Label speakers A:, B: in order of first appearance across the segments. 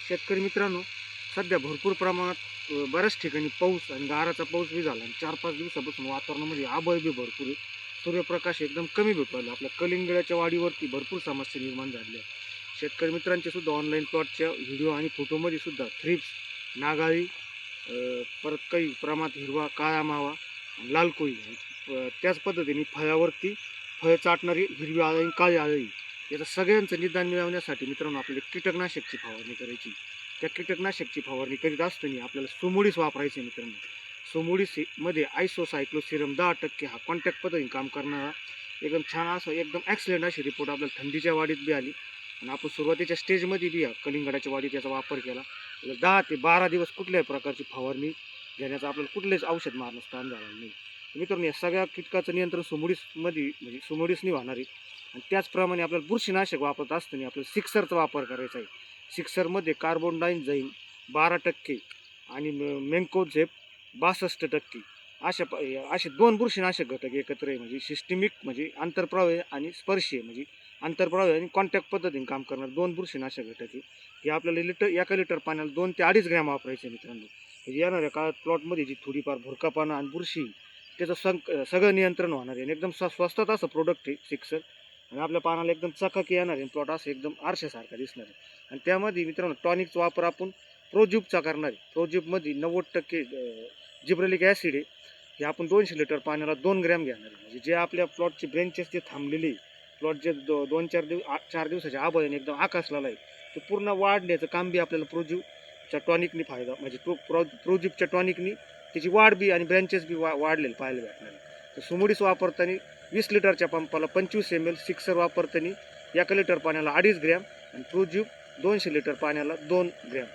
A: शेतकरी मित्रांनो, सध्या भरपूर प्रमाणात बऱ्याच ठिकाणी पाऊस आणि गाराचा पाऊस बी झाला आणि 4-5 दिवसापासून वातावरणामध्ये आबळ बी भरपूर आहे. सूर्यप्रकाश एकदम कमी भेटू राहिला. आपल्या कलिंगडाच्या वाढीवरती भरपूर समस्या निर्माण झालेल्या आहेत. शेतकरी मित्रांचे सुद्धा ऑनलाईन प्लॉटच्या व्हिडिओ आणि फोटोमध्ये सुद्धा थ्रिप्स, नागाळी, परत काही प्रमाणात हिरवा, काळा मावा, लाल कोळी, त्याच पद्धतीने फळावरती फळ चाटणारी हिरवी आळी आणि काळी आळी, याचं सगळ्यांचं निदान मिळवण्यासाठी मित्रांनो आपल्याला कीटकनाशकची फवारणी करायची. त्या कीटकनाशकची फवारणी करीत असताना आपल्याला सोमोडीस वापरायचे मित्रांनो. सोमोडीस मध्ये आयसोसायक्लोसिरम 10% हा कॉन्टॅक्ट पद्धतीने काम करणारा एकदम छान असं एकदम ॲक्सिलेंट अशी रिपोर्ट आपल्याला थंडीच्या वाढीत बी आली. आणि आपण सुरुवातीच्या स्टेजमध्ये बी कलिंगडाच्या वाढीत याचा वापर केला. 10 ते 12 दिवस कुठल्याही प्रकारची फवारणी घेण्याचा आपल्याला कुठलेच औषध मारणं स्थान झालं नाही. मित्रांनो, या सगळ्या कीटकाचं नियंत्रण सोमोडीसमध्ये म्हणजे सोमोडीसनी होणार आहे. आणि त्याचप्रमाणे आपल्याला बुरशीनाशक वापरत असताना आपल्याला सिक्सरचा वापर करायचा आहे. सिक्सरमध्ये कार्बन डायझाईन 12% आणि मेन्कोझेप 62%, असे 2 बुरशीनाशक घटक एकत्र आहे. म्हणजे सिस्टमिक म्हणजे आंतरप्रवाही आणि स्पर्शीय म्हणजे आंतरप्रवाही आणि कॉन्टॅक्ट पद्धतीने काम करणार 2 बुरशीनाशक घटक आहे. हे आपल्याला एका लिटर पाण्याला 2 ते 2.5 ग्रॅम वापरायचे मित्रांनो. म्हणजे येणाऱ्या काळात प्लॉटमध्ये जी थोडीफार भुरकापणा आणि बुरशी त्याचं सगळं नियंत्रण होणार आहे. आणि एकदम स्वस्तात असं प्रोडक्ट आहे सिक्सर. आणि आपल्या पानाला एकदम चकाकी येणार आहे. प्लॉट असं एकदम आरशासारखा दिसणार आहे. आणि त्यामध्ये मित्रांनो टॉनिकचा वापर आपण प्रोज्यूबचा करणार आहे. प्रोज्यूबमध्ये 90% जिब्रेलिक ॲसिड आहे. हे आपण 200 लिटर पाण्याला 2 ग्रॅम घेणार आहे. म्हणजे जे आपल्या प्लॉटचे ब्रेंचेस जे थांबलेले प्लॉट जे 4 दिवसाच्या आबाळीने एकदम आकाशला आहे, ते पूर्ण वाढण्याचं काम बी आपल्याला प्रोज्यूबच्या टॉनिकनी फायदा म्हणजे प्रोज्यूबच्या टॉनिकनी त्याची वाढ बी आणि ब्रँचेस बी वाढलेले पाहायला भेटणार. तर सोमोडीस वापरताना 20 लिटरच्या पंपाला 25 ml, सिक्सर वापरताना 1 लिटर पाण्याला 2.5 ग्रॅम आणि प्रोज्यूब 200 लिटर पाण्याला 2 ग्रॅम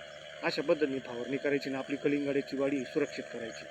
A: अशा पद्धतीने फवारणी करायची आणि आपली कलिंगडाची वाढी सुरक्षित करायची.